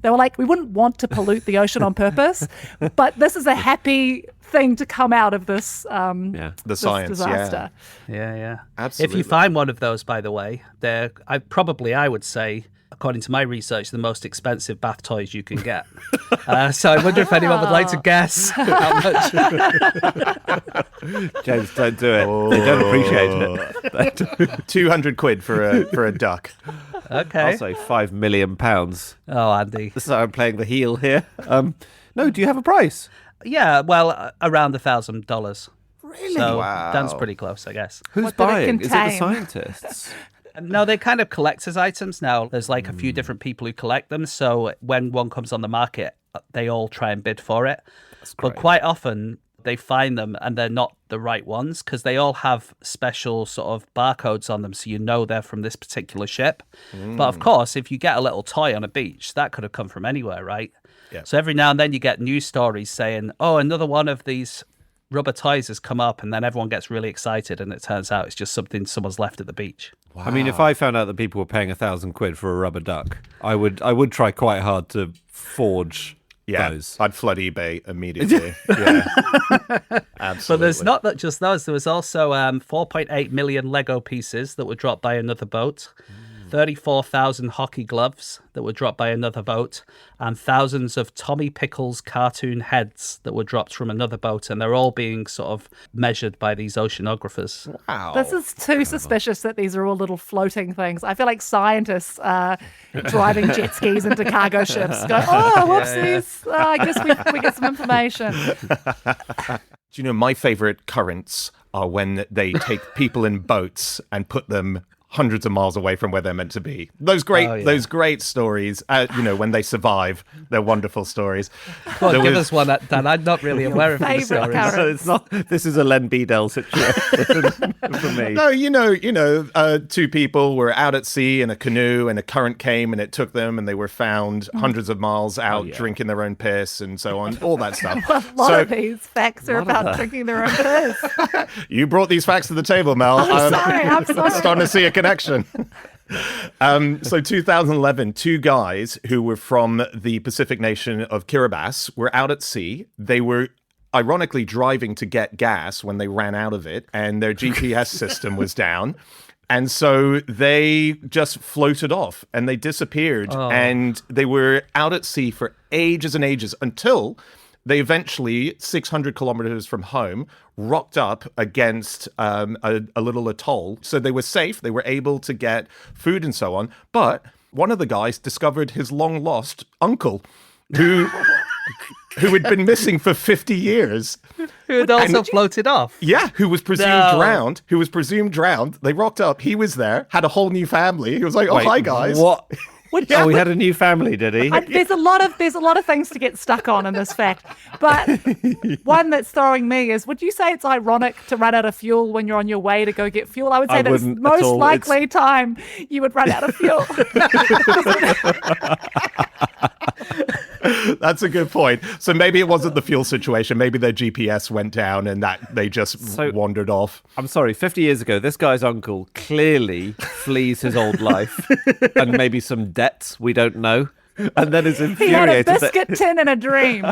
C: They were like, we wouldn't want to pollute the ocean on purpose, but this is a happy thing to come out of this,
B: The
C: this
B: science,
C: disaster.
A: Yeah.
B: Absolutely.
A: If you find one of those, by the way, I would say, according to my research, the most expensive bath toys you can get. So I wonder if anyone would like to guess how much.
D: James, don't do it. They don't appreciate it.
B: 200 quid for a duck.
A: Okay.
D: I'll say £5 million.
A: Oh, Andy.
D: So I'm playing the heel here. No, do you have a price?
A: Yeah, well, around $1,000.
D: Really?
A: So
B: Wow.
A: Dan's pretty close, I guess.
D: Who's
C: What did it
D: buying? Is it the
C: contain?
D: scientists?
A: No, they're kind of collector's items now. There's like a few different people who collect them. So when one comes on the market, they all try and bid for it. But
D: great.
A: quite often they find them and they're not the right ones because they all have special sort of barcodes on them. So you know they're from this particular ship. But of course, if you get a little toy on a beach, that could have come from anywhere, right?
B: Yeah.
A: So every now and then you get news stories saying, oh, another one of these rubber toys has come up, and then everyone gets really excited, and it turns out it's just something someone's left at the beach.
D: I mean, if I found out that people were paying £1,000 for a rubber duck, I would try quite hard to forge those.
B: I'd flood eBay immediately. Yeah, absolutely.
A: But there's not just those. There was also 4.8 million Lego pieces that were dropped by another boat, 34,000 hockey gloves that were dropped by another boat, and thousands of Tommy Pickles cartoon heads that were dropped from another boat. And they're all being sort of measured by these oceanographers.
B: Wow.
C: This is too suspicious that these are all little floating things. I feel like scientists are driving jet skis into cargo ships going, oh, whoopsies. I guess we get some information.
B: Do you know, my favorite currents are when they take people in boats and put them hundreds of miles away from where they're meant to be. Those great stories, when they survive, they're wonderful stories.
A: Go on, give us one, Dan. I'm not really aware of these
C: favourite
A: stories.
C: current.
D: So it's not. This is a Len Beadell situation for me.
B: No, two people were out at sea in a canoe and a current came and it took them and they were found hundreds of miles out drinking their own piss and so on, all that stuff.
C: A lot of these facts are about drinking their own piss.
B: You brought these facts to the table, Mel.
C: I'm sorry.
B: Starting to see a connection. So 2011, two guys who were from the Pacific nation of Kiribati were out at sea. They were ironically driving to get gas when they ran out of it, and their GPS system was down. And so they just floated off and they disappeared. And they were out at sea for ages and ages until they eventually, 600 kilometers from home, rocked up against a little atoll. So they were safe. They were able to get food and so on. But one of the guys discovered his long-lost uncle, who had been missing for 50 years.
A: Who had also floated off.
B: Yeah, who was presumed drowned. They rocked up. He was there, had a whole new family. He was like,
D: Wait,
B: hi, guys.
D: What? Oh, he had a new family, did he?
C: There's a lot of things to get stuck on in this fact, but one that's throwing me is: would you say it's ironic to run out of fuel when you're on your way to go get fuel? I would say that's
D: wouldn't at
C: most
D: all.
C: likely time you would run out of fuel.
B: That's a good point. So maybe it wasn't the fuel situation. Maybe their GPS went down and that they just wandered off.
D: I'm sorry, 50 years ago, this guy's uncle clearly flees his old life and maybe some debts we don't know, and then is
C: He had a
D: infuriated.
C: biscuit tin and a dream.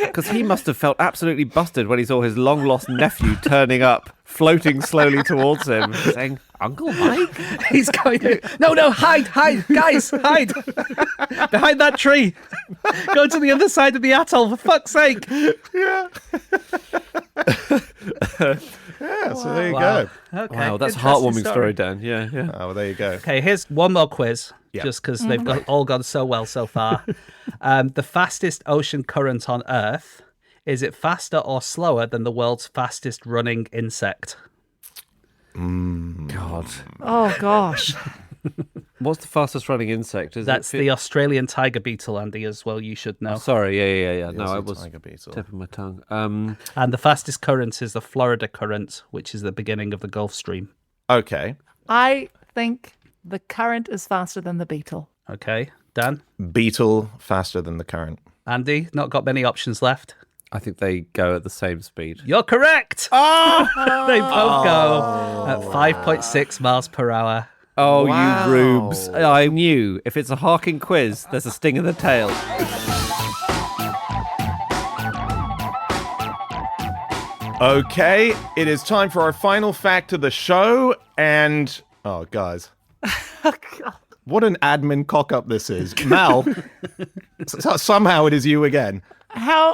D: Because he must have felt absolutely busted when he saw his long-lost nephew turning up, floating slowly towards him, saying, Uncle Mike?
A: He's going, no, hide, guys, hide. Behind that tree. Go to the other side of the atoll, for fuck's sake.
B: Yeah. So there you go.
A: Okay.
D: Wow, that's a
A: interesting
D: heartwarming story, Dan. Yeah.
B: Oh, well, there you go.
A: Okay, here's one more quiz,
B: Yeah.
A: just because all gone so well so far. The fastest ocean current on Earth Is it faster or slower than the world's fastest running insect?
D: God.
C: Oh, gosh.
D: What's the fastest running insect?
A: That's the Australian tiger beetle, Andy, as well. You should know.
D: Sorry, yeah. No, I was
B: tiger beetle.
D: tipping my tongue.
A: And the fastest current is the Florida current, which is the beginning of the Gulf Stream.
B: Okay.
C: I think the current is faster than the beetle.
A: Okay, Dan?
B: Beetle faster than the current.
A: Andy, not got many options left.
D: I think they go at the same speed.
A: You're correct! They both go at 5.6 miles per hour.
D: Oh,
B: Wow.
D: you rubes. I knew. If it's a harking quiz, there's a sting in the tail.
B: Okay, it is time for our final fact of the show. And, oh, guys. What an admin cock-up this is. Mel, somehow it is you again.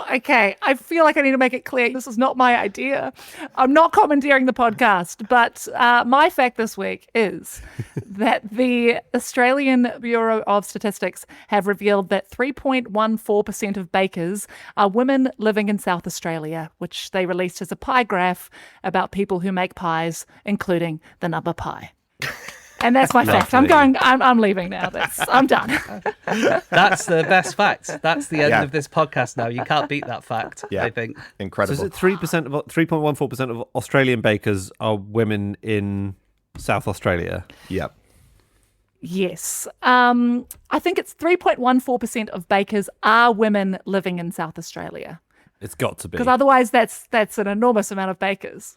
C: Okay, I feel like I need to make it clear this is not my idea. I'm not commandeering the podcast, but my fact this week is that the Australian Bureau of Statistics have revealed that 3.14% of bakers are women living in South Australia, which they released as a pie graph about people who make pies, including the number pi. And that's my fact. I'm leaving now. I'm done.
A: That's the best fact. That's the end
B: Yeah.
A: of this podcast now. You can't beat that fact,
B: Yeah.
A: I think.
D: So
B: Incredible.
D: is it 3.14% of Australian bakers are women in South Australia?
B: Yep.
C: Yes. I think it's 3.14% of bakers are women living in South Australia.
D: It's got to be.
C: Because otherwise that's an enormous amount of bakers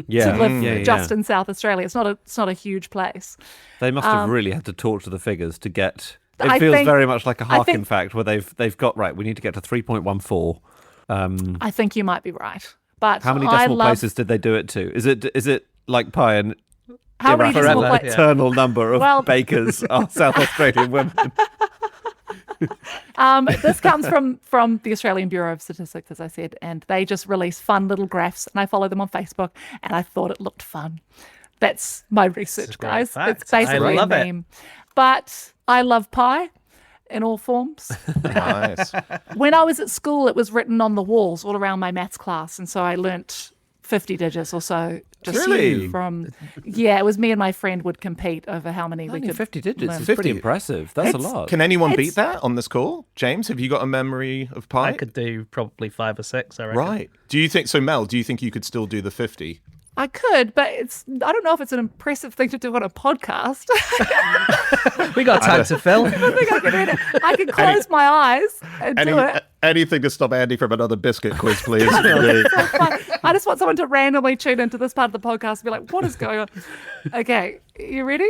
D: Yeah.
C: to live
D: Yeah.
C: just in South Australia. It's not a huge place.
D: They must have really had to torture the figures to get. It
C: I
D: feels
C: think-
D: very much like a
C: I
D: Harkin
C: think-
D: fact where they've got right. We need to get to 3.14.
C: I think you might be right. But
D: How many
C: I
D: decimal
C: love,
D: places did they do it to? Is it like pi and
C: How many decimal
A: Forever,
C: places?
A: yeah.
D: eternal number of
C: Well-
D: bakers are South Australian women?
C: This comes from the Australian Bureau of Statistics, as I said, and they just release fun little graphs, and I follow them on Facebook, and I thought it looked fun. That's my research,
A: great
C: guys.
A: fact.
C: It's basically
A: I love
C: a
A: it.
C: meme. But I love pie in all forms.
B: Nice.
C: When I was at school, it was written on the walls all around my maths class, and so I learnt 50 digits or so. Just
B: Really?
C: Yeah, it was me and my friend would compete over how many we
D: Only
C: could
D: 50 digits
C: learn.
D: is pretty
B: 50.
D: impressive. That's a
C: It's-
D: lot.
B: Can anyone
C: It's-
B: beat that on this call? James, have you got a memory of pi?
A: I could do probably 5 or 6, I reckon.
B: Right. Do you think so, Mel? Do you think you could still do the 50?
C: I could, but I don't know if it's an impressive thing to do on a podcast.
A: We got time to fill.
C: I think I could read it. I could close my eyes and do it.
B: Anything to stop Andy from another biscuit quiz, please.
C: I just want someone to randomly tune into this part of the podcast and be like, what is going on? Okay, you ready?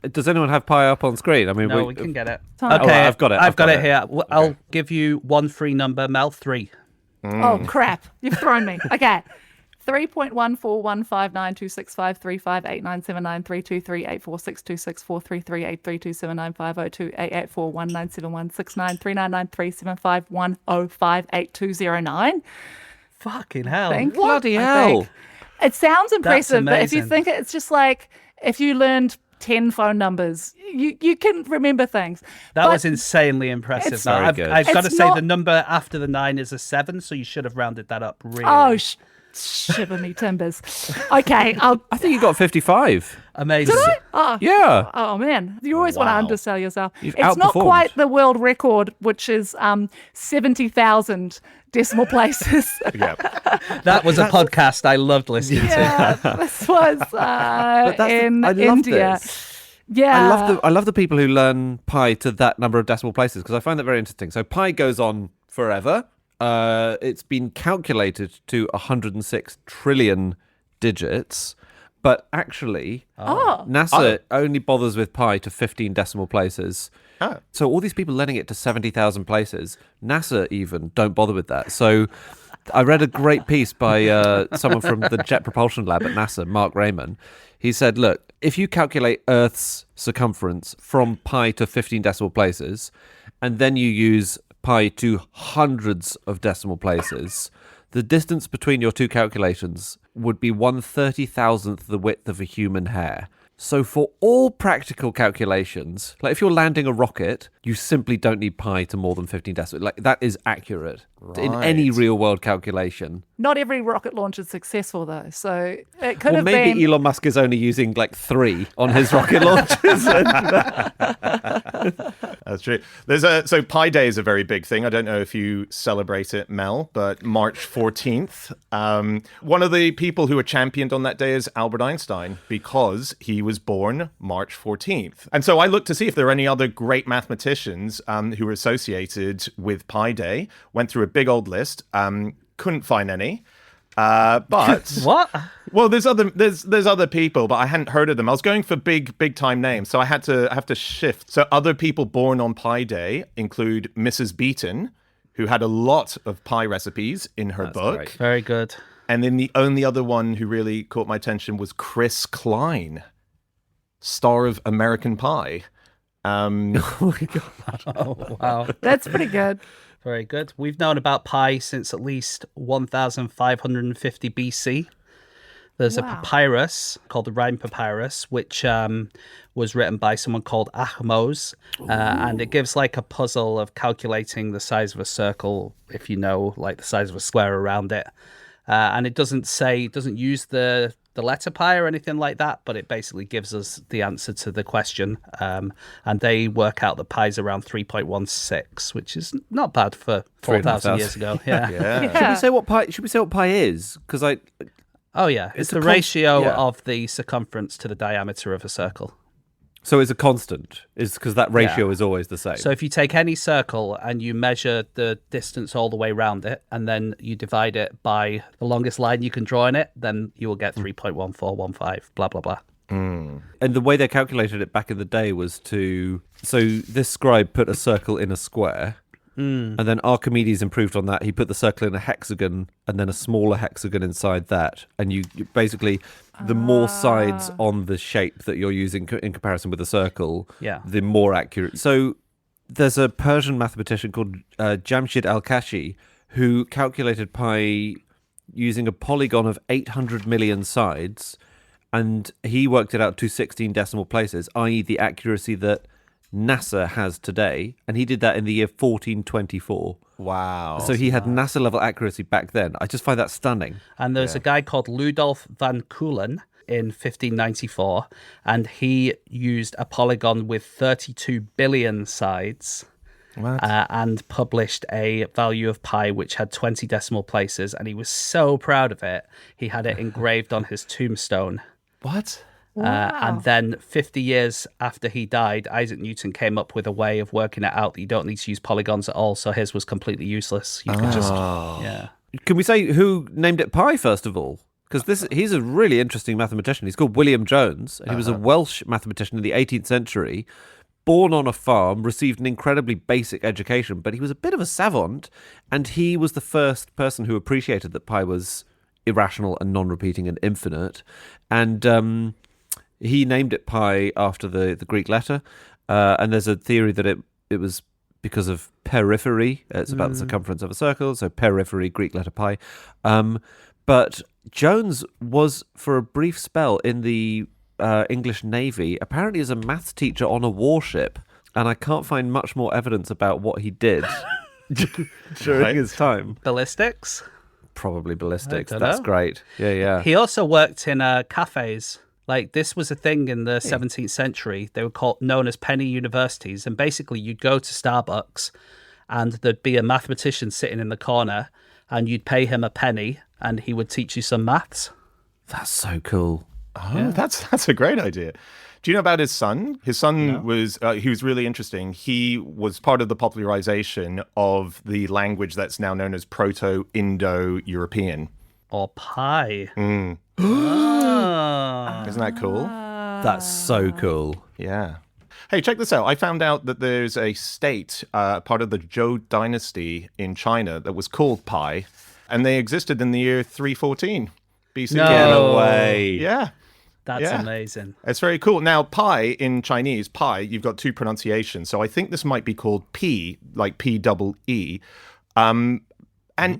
D: Does anyone have pi up on screen? I mean,
A: No, we can get it.
C: Time.
A: Okay,
D: I've got it.
A: I've got it here. I'll give you one free number, Mel. 3.
C: Oh, crap. You've thrown me. Okay. 3.141593233846264338327955028841971339937510582009.
A: Fucking hell.
C: Thank you.
D: Bloody
C: I
D: hell.
C: think. It sounds impressive, but if you
A: amazing.
C: think it's just like if you learned 10 phone numbers, you can remember things.
A: That
C: But
A: was insanely impressive.
C: it's-
A: Now,
D: Very
A: I've
D: good.
A: got to
C: It's
A: say
C: not-
A: the number after the 9 is a 7, so you should have rounded that up really.
C: Oh, shiver me timbers. Okay,
D: I think you got 55.
A: amazing.
D: Yeah.
C: Oh man, you always want to
B: Wow.
C: undersell yourself.
D: You've
C: It's not
D: outperformed.
C: quite the world record, which is 70,000 decimal places.
B: Yeah.
A: That was a podcast I loved listening to.
C: Yeah, this was in
D: I love
C: India.
D: this.
C: Yeah,
D: I love the people who learn pi to that number of decimal places because I find that very interesting. So pi goes on forever. It's been calculated to 106 trillion digits, but actually, NASA only bothers with pi to 15 decimal places.
B: Oh.
D: So all these people learning it to 70,000 places, NASA even don't bother with that. So I read a great piece by someone from the Jet Propulsion Lab at NASA, Mark Raymond. He said, look, if you calculate Earth's circumference from pi to 15 decimal places, and then you use pi to hundreds of decimal places, the distance between your two calculations would be 1/30,000th the width of a human hair. So for all practical calculations, like if you're landing a rocket, you simply don't need pi to more than 15 decimals. Like that is accurate in any
B: Right.
D: real world calculation.
C: Not every rocket launch is successful, though. So it could
D: Well,
C: have
D: maybe
C: been.
D: Elon Musk is only using like 3 on his rocket launches.
B: That's true. So Pi Day is a very big thing. I don't know if you celebrate it, Mel, but March 14th. One of the people who are championed on that day is Albert Einstein because he was born March 14th. And so I looked to see if there are any other great mathematicians who are associated with Pi Day. Went through a big old list. Couldn't find any. But
A: What?
B: well, there's other people, but I hadn't heard of them. I was going for big time names, so I have to shift. So other people born on Pi Day include Mrs. Beaton, who had a lot of pie recipes in her book.
D: great.
A: Very good.
B: And then the only other one who really caught my attention was Chris Klein, star of American Pie.
D: Oh my God.
A: Oh, wow.
C: That's pretty good.
A: Very good. We've known about pi since at least 1550 BC. There's a
C: Wow.
A: papyrus called the Rhine Papyrus, which was written by someone called Ahmose, and it gives like a puzzle of calculating the size of a circle if you know like the size of a square around it. And it doesn't use the letter pi or anything like that, but it basically gives us the answer to the question. And they work out that pi is around 3.16, which is not bad for 4,000 years ago. Yeah.
B: Yeah.
D: Should we say what pi is? Because
A: Oh yeah, it's the
D: a
A: ratio
D: yeah.
A: of the circumference to the diameter of a circle.
D: So it's a constant, is because that ratio is always the same.
A: So if you take any circle and you measure the distance all the way around it, and then you divide it by the longest line you can draw in it, then you will get 3.1415, blah, blah, blah.
D: And the way they calculated it back in the day was so this scribe put a circle in a square, and then Archimedes improved on that. He put the circle in a hexagon and then a smaller hexagon inside that. And you basically, the more sides on the shape that you're using in comparison with a circle,
A: Yeah.
D: the more accurate. So there's a Persian mathematician called Jamshid Al-Kashi who calculated pi using a polygon of 800 million sides. And he worked it out to 16 decimal places, i.e. the accuracy that NASA has today, and he did that in the year 1424.
B: Wow.
D: So he had NASA level accuracy back then. I just find that stunning.
A: And there's a guy called Ludolf van Keulen in 1594, and he used a polygon with 32 billion sides. And published a value of pi which had 20 decimal places, and he was so proud of it, he had it engraved on his tombstone.
B: What?
A: And then 50 years after he died, Isaac Newton came up with a way of working it out that you don't need to use polygons at all, so his was completely useless. You could just, yeah.
D: Can we say who named it pi, first of all? Because he's a really interesting mathematician. He's called William Jones, and he was a Welsh mathematician in the 18th century, born on a farm, received an incredibly basic education, but he was a bit of a savant, and he was the first person who appreciated that pi was irrational and non-repeating and infinite. And he named it pi after the Greek letter, and there's a theory that it was because of periphery. It's about the circumference of a circle, so periphery, Greek letter pi. But Jones was, for a brief spell, in the English Navy, apparently as a maths teacher on a warship, and I can't find much more evidence about what he did during his time.
A: Ballistics.
D: Probably ballistics.
A: I don't
D: That's
A: know.
D: great. Yeah.
A: He also worked in cafes. Like, this was a thing in the 17th century. They were known as penny universities. And basically, you'd go to Starbucks and there'd be a mathematician sitting in the corner and you'd pay him a penny and he would teach you some maths.
D: That's so cool.
B: Oh, that's a great idea. Do you know about his son? His son was he was really interesting. He was part of the popularization of the language that's now known as Proto-Indo-European.
A: Or pie.
B: Isn't that cool?
D: That's so cool.
B: Yeah. Hey, check this out. I found out that there's a state, part of the Zhou dynasty in China, that was called Pi, and they existed in the year 314 BC.
A: No.
D: Get away.
B: Yeah.
A: That's
B: Yeah.
A: amazing.
B: It's very cool. Now, pi in Chinese, pi, you've got two pronunciations. So I think this might be called P, like P-double-E. And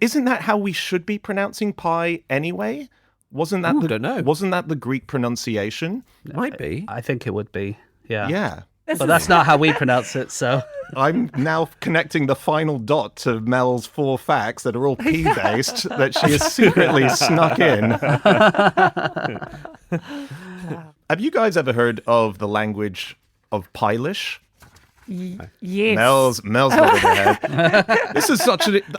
B: isn't that how we should be pronouncing pi anyway? Wasn't that
D: don't know.
B: Wasn't that the Greek pronunciation?
D: It might be.
A: I think it would be. Yeah.
B: Yeah.
A: But that's not how we pronounce it, so.
B: I'm now connecting the final dot to Mel's 4 facts that are all P-based that she has secretly snuck in. Have you guys ever heard of the language of Polish?
C: Yes.
B: Mel's nodding her head. This is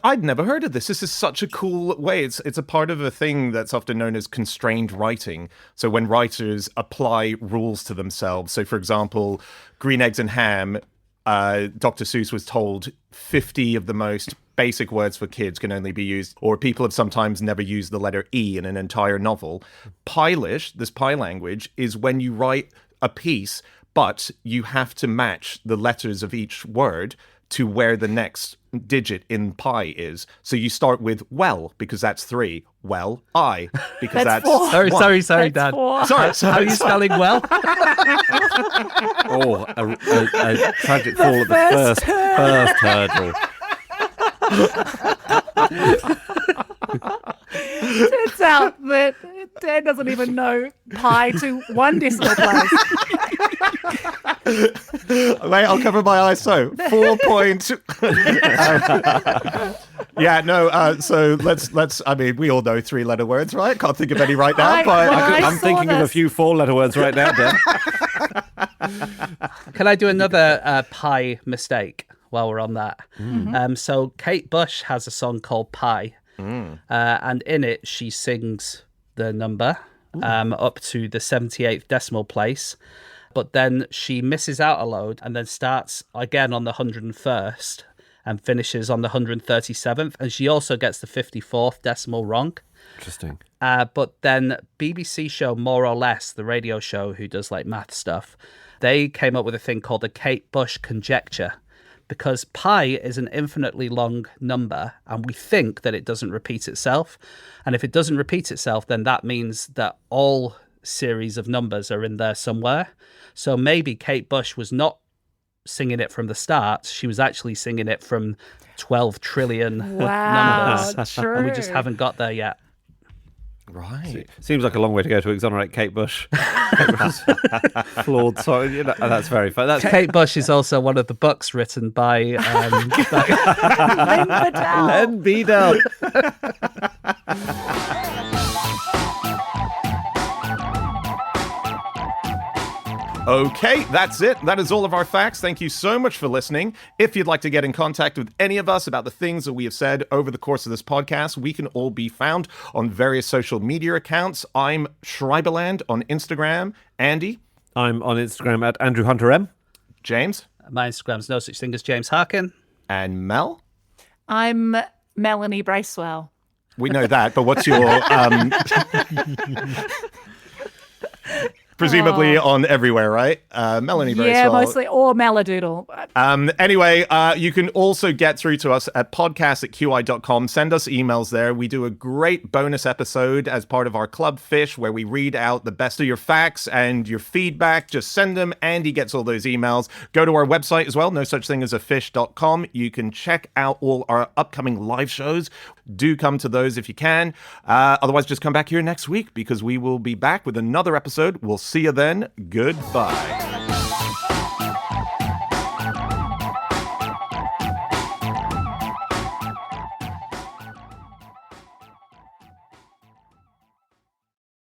B: I'd never heard of this. This is such a cool way. It's a part of a thing that's often known as constrained writing. So when writers apply rules to themselves. So for example, Green Eggs and Ham, Dr. Seuss was told 50 of the most basic words for kids can only be used, or people have sometimes never used the letter E in an entire novel. Polish, this Pi language, is when you write a piece, but you have to match the letters of each word to where the next digit in pi is. So you start with well, because that's 3. Well, I, because that's
C: four.
A: Sorry,
B: 1.
A: sorry, Dad.
B: Sorry.
A: How are you spelling well?
D: Oh, a tragic fall at the first hurdle.
C: Turns out that Dan doesn't even know pi to 1 decimal place.
B: Wait, I'll cover my eyes. So 4 point. Yeah, no. So let's. I mean, we all know 3-letter words, right? Can't think of any right now. But
D: I'm thinking of a few 4-letter words right now, Dan.
A: Can I do another pie mistake while we're on that? So Kate Bush has a song called Pie, and in it she sings the number up to the 78th decimal place, but then she misses out a load and then starts again on the 101st and finishes on the 137th, and she also gets the 54th decimal wrong.
D: Interesting.
A: But then BBC show More or Less, the radio show who does like math stuff, they came up with a thing called the Kate Bush conjecture, because pi is an infinitely long number and we think that it doesn't repeat itself. And if it doesn't repeat itself, then that means that all series of numbers are in there somewhere. So maybe Kate Bush was not singing it from the start. She was actually singing it from 12 trillion
C: Wow,
A: numbers.
C: true.
A: And we just haven't got there yet.
B: Right.
D: Seems like a long way to go to exonerate Kate Bush. Flawed song. You know, that's very fun. That's
A: Kate Bush is also one of the books written by
C: Len Vidal.
D: Len Vidal.
B: Okay, that's it. That is all of our facts. Thank you so much for listening. If you'd like to get in contact with any of us about the things that we have said over the course of this podcast, we can all be found on various social media accounts. I'm Schreiberland on Instagram. Andy?
D: I'm on Instagram at Andrew Hunter M.
B: James?
A: My Instagram's no such thing as James Harkin.
B: And Mel?
C: I'm Melanie Bracewell.
B: We know that, but what's your... Presumably on everywhere, right? Melanie Bracewell.
C: Yeah, mostly, or Maladoodle.
B: Anyway, you can also get through to us at podcast@qi.com. Send us emails there. We do a great bonus episode as part of our Club Fish where we read out the best of your facts and your feedback. Just send them. Andy gets all those emails. Go to our website as well, nosuchthingasafish.com. You can check out all our upcoming live shows. Do come to those if you can. Otherwise, just come back here next week because we will be back with another episode. We'll see you then. Goodbye.